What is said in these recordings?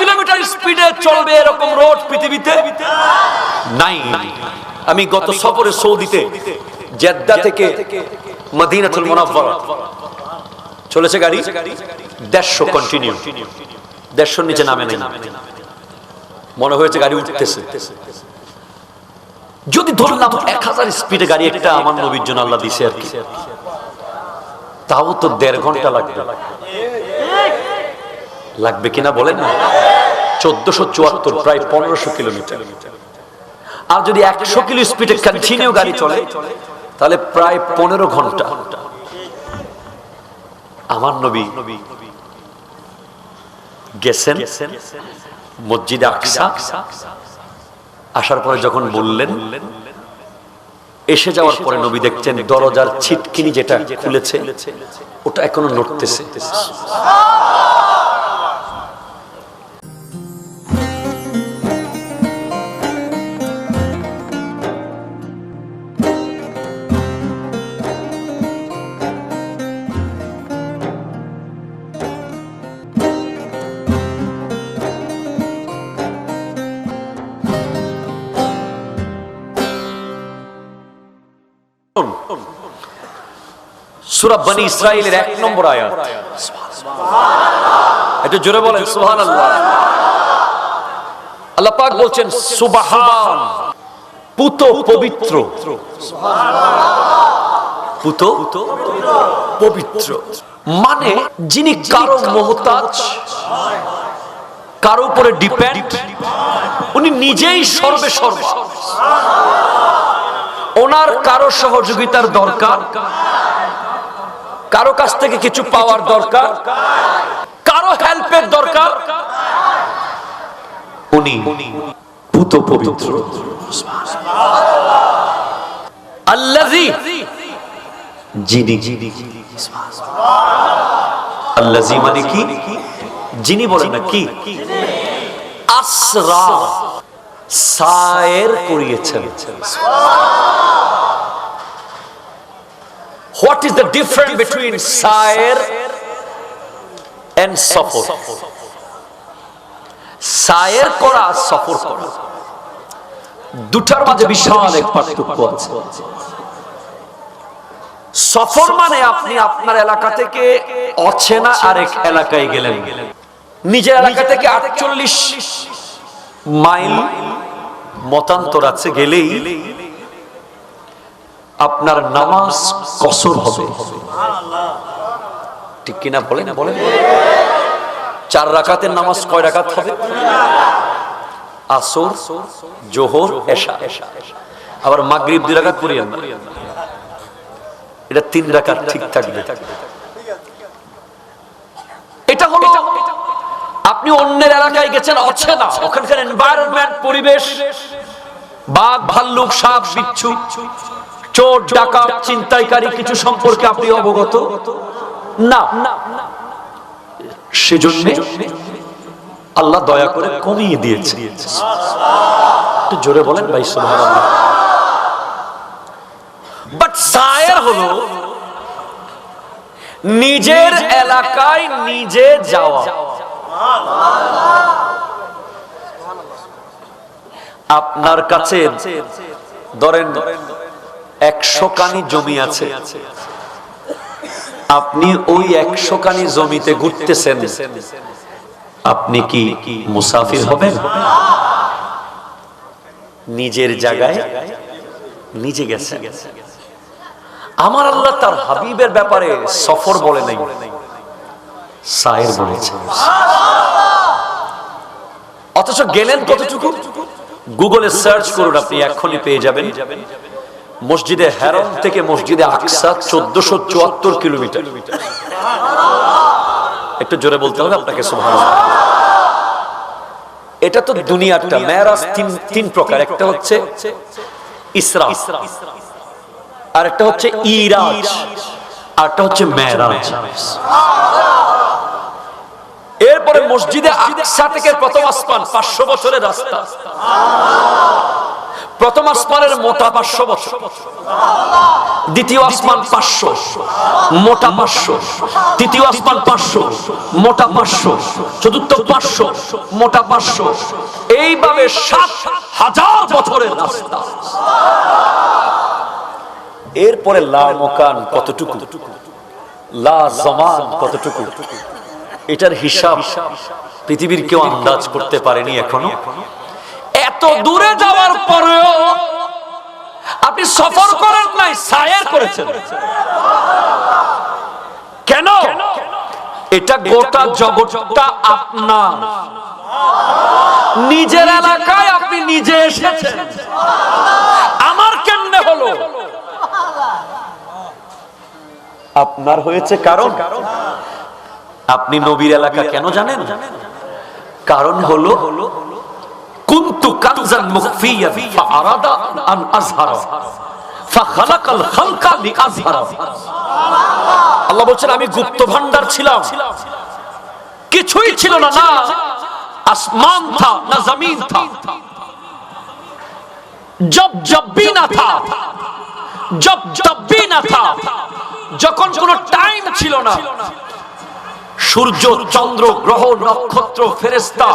Kilometre স্পিডে চলবে এরকম রোড পৃথিবীতে নাই। আমি গত সফরে সৌদিতে জেদ্দা থেকে মদিনাতুল মুনাওয়ারা চলেছে গাড়ি 150 কন্টিনিউ, 150 নিচে নামে নাই। মনে হয়েছে গাড়ি উঠতেছে। যদি ধরলাম 1000 স্পিডে গাড়ি একটা আমার নবীর জন্য আল্লাহ দিছে আর কি, তাও তো 1.5 ঘন্টা লাগবে কিনা বলেন না? 1474 প্রায় 1500 কিলোমিটার। আর যদি 100 কিলো স্পিডে কন্টিনিউ গাড়ি চলে তাহলে প্রায় 15 ঘন্টা। আমার নবী গেছেন মসজিদে আকসা, আসার পরে যখন বললেন, এসে যাওয়ার পরে নবী দেখছেন দরজার ছিটকিনি যেটা খুলেছে ওটা এখনো নড়তেছে। সূরা বনী ইসরাঈলের 1 নম্বর আয়াত। একটু জোরে বলেন সুবহানাল্লাহ। আল্লাহ পাক বলছেন সুবহান, পুত পবিত্র, পুত পবিত্র মানে যিনি কারো মুহতাজ, কারো উপরে ডিপেন্ড, উনি নিজেই সর্বে সর্বা। ওনার কারো সহযোগিতার দরকার, কারো কাছ থেকে কিছু পাওয়ার দরকার, কারো হেল্পের দরকার, উনি পুত পবিত্র। আল্লাযী, যিনি, আল্লাযী মানে কি? যিনি বলেন না কি? আসরা, সায়ের করিয়েছেন। What is the difference between Sayer and সফর? সায়ের করা, সফর করা, দুটার মাঝে বিশাল এক পার্থক্য আছে। সফর মানে আপনি আপনার এলাকা থেকে অচেনা আরেক এলাকায় গেলেন। নিজের এলাকা থেকে 48 মাইল মতান্তর আছে, গেলেই আপনার নামাজ কসর হবে। ঠিক কিনা বলেন? বলেন 4 রাকাতের নামাজ কয় রাকাত হবে? আসর, জোহর, এশা। আবার মাগরিব 2 রাকাত পড়িয়েন না, এটা 3 রাকাত ঠিক থাকবে। এটা হলো আপনি অন্যের এলাকায় গেছেন, অচেনা, ওখানকার এনভায়রনমেন্ট, পরিবেশ, বাঘ, ভাল্লুক, সাপ, বিচ্ছু, চোর, ডাকাত, ছিনতাইকারী কিছু সম্পর্কে আপনি অবগত না। সেজন্য আল্লাহ দয়া করে কমিয়ে দিয়েছে। একটু জোরে বলেন ভাই সুবহানাল্লাহ। বাট সায়ের হলো নিজের এলাকায় নিজে যাওয়া। আপনার কাছে ধরেন 100 কানি জমি আছে, আপনি ওই 100 কানি জমিতে ঘুরতেছেন, আপনি কি মুসাফির হবেন? নিজের জায়গায় নিজে গেছেন। আমার আল্লাহ তার হাবিবের ব্যাপারে সফর বলে নাই, সায়ের বলেছেন। অথচ গেলেন কতটুকু? গুগলে সার্চ করুন, আপনি এখনই পেয়ে যাবেন। মসজিদে হেরম থেকে মসজিদে আকসা 1474 কিলোমিটার। একটু জোরে বলতে হবে আপনাকে সুবহানাল্লাহ। এটা তো দুনিয়াটা। মেরাজ তিন প্রকার, একটা হচ্ছে ইসরা, আর একটা হচ্ছে ইরাজ, আর একটা হচ্ছে মেরাজ। এরপরে মসজিদে আকসা থেকে প্রথম আসমান 500 বছরের রাস্তা, প্রথম আসমানের মোটা 500 বছর, দ্বিতীয় আসমান 500 মোটা 500, তৃতীয় আসমান 500 মোটা 500, চতুর্থ 500 মোটা 500, এইভাবে 7000 বছরের রাস্তা। এরপরে লা মকান কতটুকু, লা জামান কতটুকু, এটার হিসাব পৃথিবীর কেউ আন্দাজ করতে পারেনি এখনো। এত দূরে যাওয়ার পরেও আপনি সফর করেন নাই, সায়ের করেছেন। কেন? এটা গোটা জগৎটা আপনার, নিজের এলাকায় আপনি নিজে এসেছেন। আমার কেমনে হলো? আপনার হয়েছে কারণ আপনি নবীর এলাকা কেন জানেন? কারণ হলো কুনতু কানজান মুখফিয়ান ফাআরাদা আন আযহারা ফাখালাকাল খালকা লিআযহারা। আল্লাহ বলেন আমি গুপ্ত ভান্ডার ছিলাম, কিছুই ছিল না, না আসমান থা না জমিন থা, जब भी ना था, जब भी ना था, যখন কোনো টাইম ছিল না, সূর্য চন্দ্র গ্রহ নক্ষত্র ফেরেশতা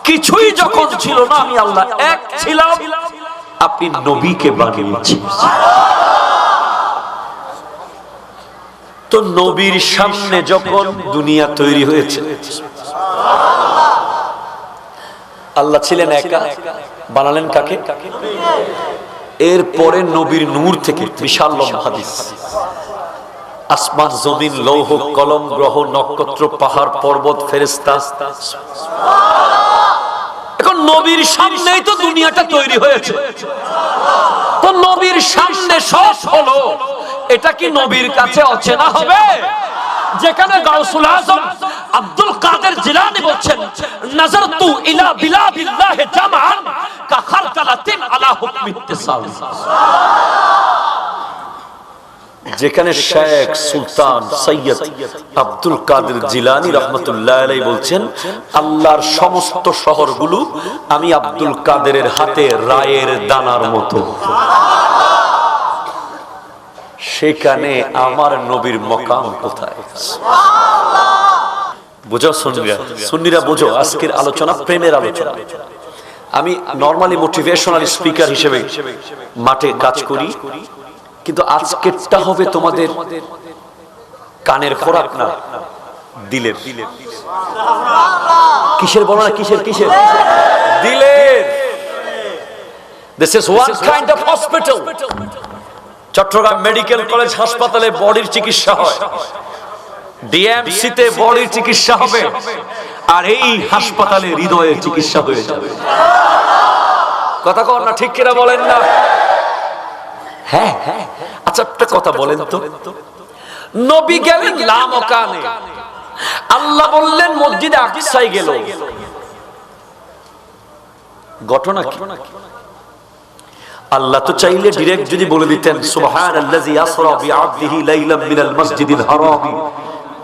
কিছুই যখন ছিল না, আমি আল্লাহ এক ছিলাম, আপনি নবীকে বানিয়েছেন। তো নবীর সামনে যখন দুনিয়া তৈরি হয়েছে, আল্লাহ ছিলেন একা, বানালেন কাকে? এরপরে নবীর নূর থেকে বিশাল লম্বা হাদিস, আসমান জমিন লৌহ কলম গ্রহ নক্ষত্র পাহাড় পর্বত ফেরেশতা, এখন নবীর সামনেই তো দুনিয়াটা তৈরি হয়েছে। তো নবীর সামনে সব হলো, এটা কি নবীর কাছে অচেনা হবে? যেখানে গাউসুল আজম আব্দুল কাদের জিলানী বলছেন নজরতু ইলা বিলাদিল্লাহ জামান কা খারকালাতিন আলা হুকমি ইত্তিসাল। যেখানে শেখ সুলতান সৈয়দ আব্দুল কাদের জিলানী রহমতুল্লাহ আলাইহি বলছেন আল্লাহর সমস্ত শহরগুলো আমি আব্দুল কাদেরের হাতে রায়ের দানার মতো, সেখানে আমার নবীর মকাম কোথায়? বুঝো সুন্নিরা, সুন্নিরা বুঝো, আজকের আলোচনা প্রেমের আলোচনা। আমি নরমালি মোটিভেশনাল স্পিকার হিসেবে মাঠে কাজ করি, কিন্তু আজকেরটা হবে তোমাদের কানের খোরাক না, দিলের। কিসের বলো না, কিসের কিসের? দিলের। This is one kind of hospital. Chittagong medical college হাসপাতালে বডির চিকিৎসা হয়, ডিএমসিতে বডির চিকিৎসা হবে, আর এই হাসপাতালে হৃদয়ের চিকিৎসা হয়ে যাবে। কথা কন না, ঠিক কিনা বলেন না? হ্যাঁ হ্যাঁ। আচ্ছা একটা কথা বলেন তো, নবী গেলেন লামকানে, আল্লাহ বললেন মসজিদে আকসায় গেল, ঘটনা কি? আল্লাহ তো চাইলে ডাইরেক্ট যদি বলে দিতেন সুবহানাল্লাযী আসরা বিআবদিহি লাইলাম মিনাল মাসজিদিল হারাম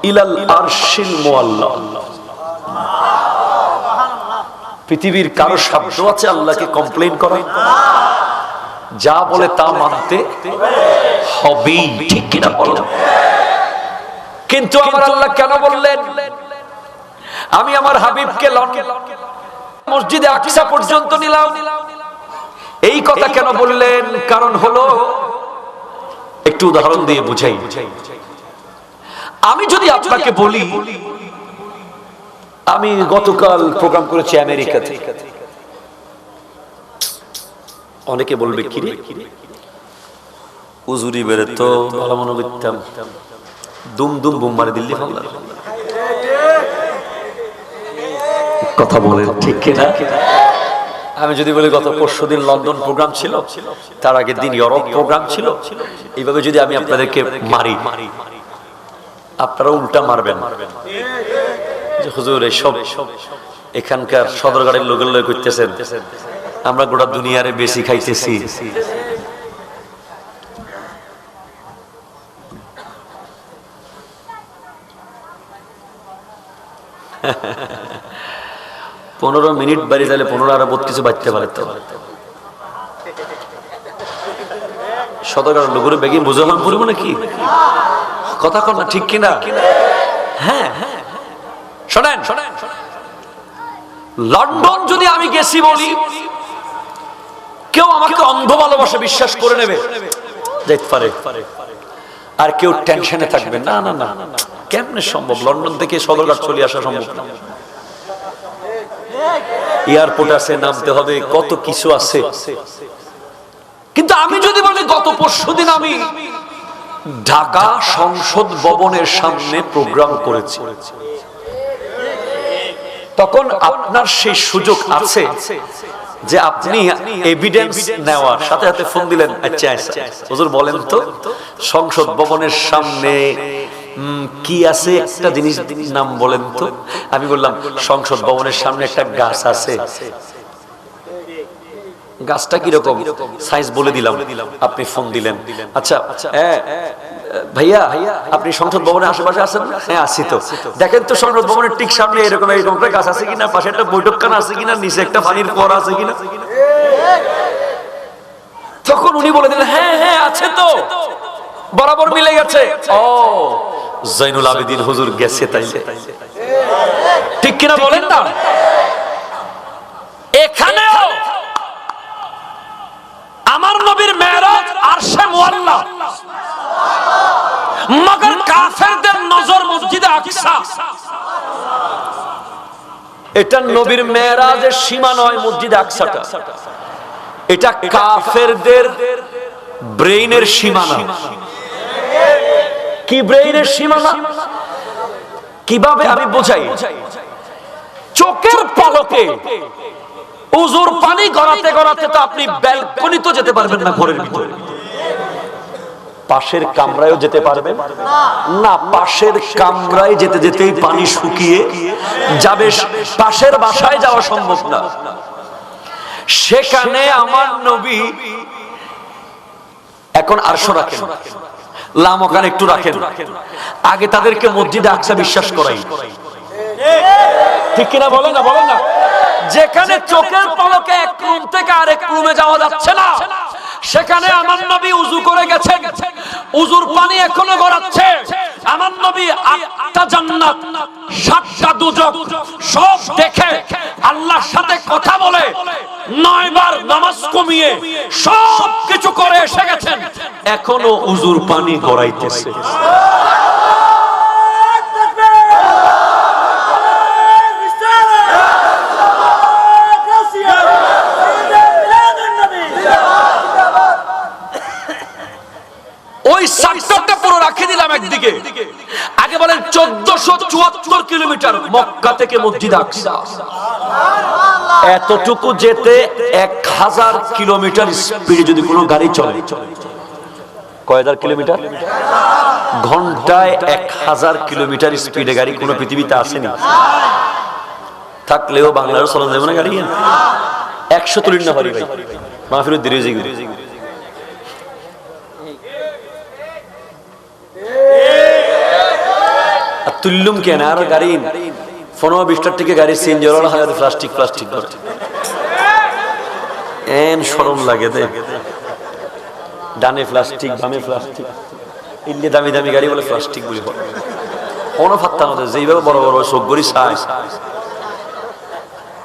ইলাল আরশিল মুআল্লা। পৃথিবীর কারো শব্দ আছে আল্লাহকে কমপ্লেইন করা? যা বলে তা মানতে হবে, ঠিক কিনা বলো? কিন্তু আমার আল্লাহ কেন বললেন আমি আমার হাবিবকে মসজিদে আকসা পর্যন্ত নিলাম? এই কথা কেন বললেন? কারণ হলো, একটু উদাহরণ দিয়ে বুঝাই। আমি যদি আপনাকে বলি আমি গতকাল প্রোগ্রাম করেছি আমেরিকাতে, অনেকে বলবে কি রে উজুরি বেরে তো ভালো মনে করতাম, দুম দুম বুম মারে দিল্লি হামলা। কথা বলে ঠিক কিনা? আমি যদি বলি গত পরশুদিন লন্ডন প্রোগ্রাম ছিল, তার আগের দিন ইউরোপ প্রোগ্রাম ছিল, এইভাবে যদি আমি আপনাদেরকে মারি, আপনারা উল্টা মারবেন যে হুজুর এসব এখানকার সদরঘাটের লোকের লোক করতেছেন, আমরা গোটা দুনিয়ারে বেশি খাইতেছি। পনেরো মিনিট বাড়ি তাহলে 15 আর বহুত কিছু বাড়তে পারে। তো সদরঘাট লোকের বেগিন বুঝলাম পড়বো নাকি কথা কর না ঠিক কিনা? হ্যাঁ শোনেন, লন্ডন যদি আমি গেছি বলি কেউ আমাকে অন্ধ ভালোবাসা বিশ্বাস করে নেবে, যেতে পারে, আর কেউ টেনশনে থাকবে না। না না না, কেমনে সম্ভব? লন্ডন থেকে সদরঘাট চলে আসা সম্ভব না। এয়ারপোর্ট আছে, নামতে হবে, কত কিছু আছে। কিন্তু আমি যদি বলি গত পরশুদিন আমি ঢাকা সংসদ ভবনের সামনে প্রোগ্রাম করেছি, তখন আপনার সেই সুযোগ আছে যে আপনি এভিডেন্স নেওয়ার সাথে সাথে ফোন দিলেন, আচ্ছা হুজুর বলেন তো সংসদ ভবনের সামনে কি আছে, একটা জিনিস নাম বলেন তো। আমি বললাম সংসদ ভবনের সামনে একটা গাছ আছে। গাছটা কিরকম সাইজ বলে দিলাম, আপনি ফোন দিলেন, আচ্ছা ভাইয়া আপনি সংসদ ভবনের আশেপাশে আছেন? হ্যাঁ আছি। তো দেখেন তো সংসদ ভবনের ঠিক সামনে এরকম এরকম একটা গাছ আছে কিনা, পাশে একটা বৈঠকখানা আছে কিনা, নিচে একটা পানির কুয়ারা আছে কিনা। তখন উনি বলে দিলেন হ্যাঁ হ্যাঁ আছে, তো বরাবর মিলে গেছে। ও জয়নুল আবেদিন হুজুর গেছে তাইলে, ঠিক কিনা বলেন না? এখানেও আমার নবীর মেরাজ আরশে মুআল্লা, মগর কাফেরদের নজর মসজিদে আকসা। এটা নবীর মেরাজের সীমা নয়, মসজিদে আকসাটা এটা কাফেরদের ব্রেইনের সীমানা। কি ব্রেইনের সীমানা? কিভাবে আমি বোঝাই? চোখের পলকে উজুর পানি গড়াতে গড়াতে তো আপনি ব্যালকনি তো যেতে পারবেন না, ঘরের ভিতরে পাশের কামরায়ও যেতে পারবেন না। পাশের কামরায় যেতে যেতেই পানি শুকিয়ে যাবে, পাশের বাসায় যাওয়া সম্ভব না। সেখানে আমার নবী এখন আরশো রাখেন, লামকান একটু রাখেন, আগে তাদেরকে মসজিদে আকসা বিশ্বাস করাই, ঠিক কিনা বলেন না? বলেন না? যেখানে চোখের পলকে এক রুম থেকে আরেক রুমে যাওয়া যাচ্ছে না, সেখানে আমার নবী উযু করে গেছেন, উযুর পানি এখনো গড়াচ্ছে। আমার নবী 8টা জান্নাত 7টা দুজক সব দেখে আল্লাহর সাথে কথা বলে 9 বার নামাজ কমিয়ে সব কিছু করে এসে গেছেন, এখনো উযুর পানি গড়াইতেছে। ওই সেক্টরটা পুরো রাখে দিলাম একদিকে। আগে বলেন 1474 কিলোমিটার মক্কা থেকে মসজিদ আকসা, এতটুকু যেতে 1000 কিলোমিটার স্পিডে যদি কোনো গাড়ি চলে, কয় হাজার কিলোমিটার? ঘন্টায় 1000 কিলোমিটার স্পিডে গাড়ি কোনো পৃথিবীতে আসেনি। থাকলেও বাংলার চলা যাবে না গাড়ি, 100 তুলিন না পারি ভাই, মাহফিলের দেরি হয়ে গেছে। তুল্লুম কেন আর গাড়ি 15-20টার থেকে গাড়ি চেঞ্জ হলো, প্লাস্টিক প্লাস্টিক এন শরম লাগে দে, ডানে প্লাস্টিক বামে প্লাস্টিক, ইন্ডিয়া দামি দামি গাড়ি বলে প্লাস্টিক গুলি কোনো ফাত্তা না, যেইভাবে বড় বড় চোখ গড়ি চাই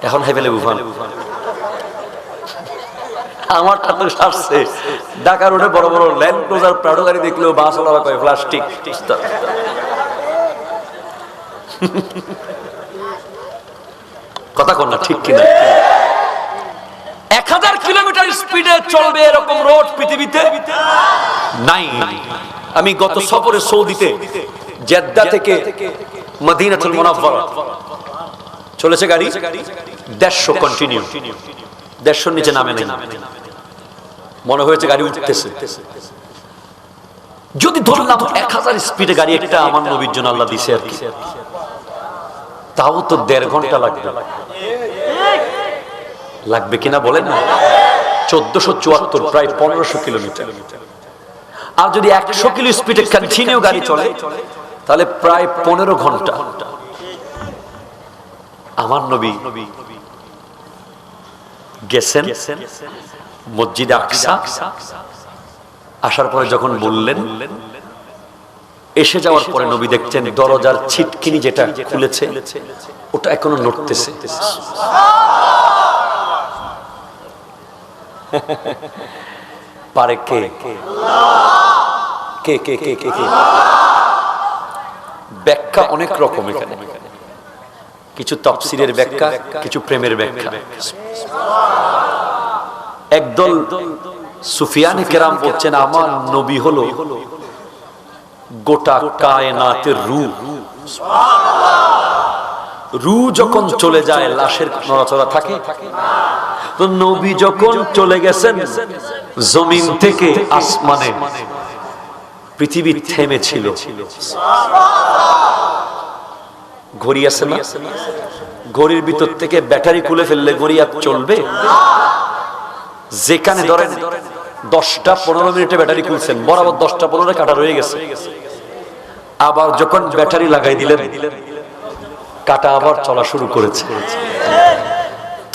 এখন হাই ফেলে বুফান। আমারটা তো সারছে, ঢাকা রোডে বড় বড় ল্যান্ড ক্রুজার প্রাডো গাড়ি দেখলেও বাস ওরা কয় প্লাস্টিক। কথা কর না, ঠিক কিনা? 1000 কিলোমিটার স্পিডে চলবে এরকম রোড পৃথিবীতে নাই। আমি গত সফরে সৌদিতে জেদ্দা থেকে মদিনাতুল মুনাওয়ারা চলেছে গাড়ি 150 কন্টিনিউ, 150 নিচে নামে নাই, মনে হয়েছে গাড়ি উঠতেছে। যদি ধরলাম 1000 স্পিডে গাড়ি একটা আমার নবীর জন্য আল্লাহ দিছে আর কি, তাও তো 1.5 ঘন্টা লাগবে কিনা বলেন না? 1474 প্রায় 1500 কিলোমিটার। আর যদি 100 কিলো স্পিডে কন্টিনিউ গাড়ি চলে তাহলে প্রায় 15 ঘন্টা। আমার নবী গেছেন মসজিদে আকসা। আসার পরে যখন বললেন, এসে যাওয়ার পরে নবী দেখছেন দরজার ছিটকিনি যেটা খুলেছে ওটা এখনো নড়তেছে। পারে কে? কে কে কে কে কে? ব্যাখ্যা অনেক রকম এখানে, কিছু তাফসীরের ব্যাখ্যা, কিছু প্রেমের ব্যাখ্যা। একদল সুফিয়ানে কেরাম বলছেন আমার নবী হলো গোটা কায়নাতের রূহ। রূহ যখন চলে যায় লাশের নড়াচড়া থাকে, তো নবী যখন চলে গেছেন জমিন থেকে আসমানে, পৃথিবী থেমেছিল। ঘড়ি আছে না, ঘড়ির ভিতর থেকে ব্যাটারি খুলে ফেললে ঘড়ি আর চলবে? যেখানে ধরেন 10টা 15 মিনিটে ব্যাটারি খুলছেন, বরাবর 10টা 15 কাটা রয়ে গেছে। আবার যখন ব্যাটারি লাগাই দিলেন, কাটা আবার চলা শুরু করেছে।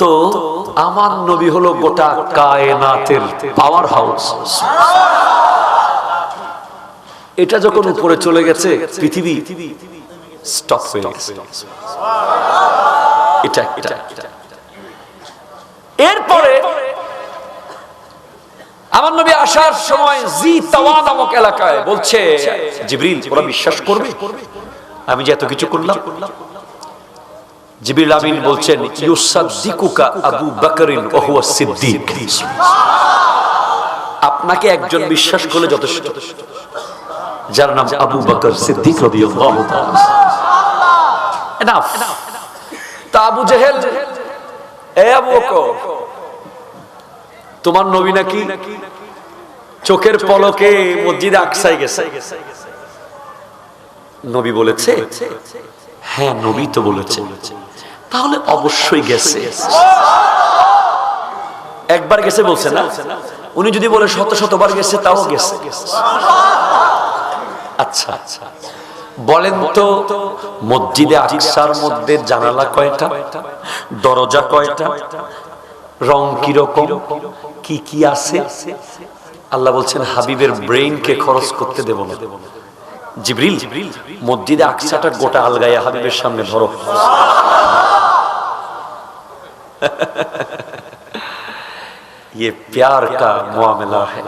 তো আমার নবী হলো গোটা কায়নাতের পাওয়ার হাউস। এটা যখন উপরে চলে গেছে, পৃথিবী স্টপ হয়ে গেছে। এটা এরপরে আমার নবী আসার সময় জি তাওয়া নামক এলাকায় বলছে জিবরিল, ওরা বিশ্বাস করবে আমি যে এত কিছু করলাম? জিবরিল আমিন বলছেন ইউসাদ্দিকুকা আবু বকরিন ওয়া হুয়া সিদ্দিক। আপনাকে একজন বিশ্বাস করলে যথেষ্ট, যার নাম আবু বকর সিদ্দিক রাদিয়াল্লাহু তাআলা। এনাফ। তা আবু জেহেল, এ আবু বকর, তোমার নবী নাকি চোখের পলকে মসজিদে আকসায় গেছে। নবী বলেছে, হ্যাঁ নবী তো বলেছে, তাহলে অবশ্যই গেছে। একবার গেছে বলছে না, উনি যদি বলে শত শতবার গেছে তাও গেছে। আচ্ছা বলেন তো, মসজিদে আকসার মধ্যে জানালা কয়টা, দরজা কয়টা, রং কিরকম, কি কি আছে? আল্লাহ বলছেন হাবিবের ব্রেইনকে খরচ করতে দেব না। জিবরিল, মসজিদে আকসাটা গোটা আলগায়া হাবিবের সামনে ধরো। ये प्यार का मामला है,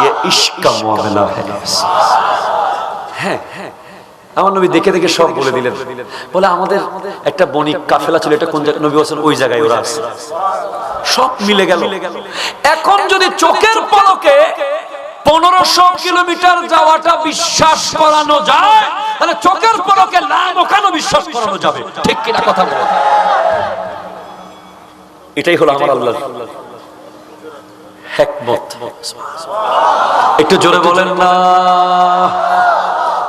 ये इश्क का मामला है। হ্যাঁ, আমার নবী দেখে দেখে সব বলে দিলেন। বলে আমাদের একটা বণিক কাফেলা ছিল, এটা কোন জায়গায়? নবী বলেছেন ওই জায়গায় ওরা আছে। সব মিলে গেল। এখন যদি চোখের পলকে 1500 কিলোমিটার যাওয়াটা বিশ্বাস করানো যায়, তাহলে চোখের পলকে নাম ওখানে বিশ্বাস করানো যাবে। ঠিক কিনা কথা বল? এটাই হলো আমার আল্লাহর হিকমত। একটু জোরে বলেন না।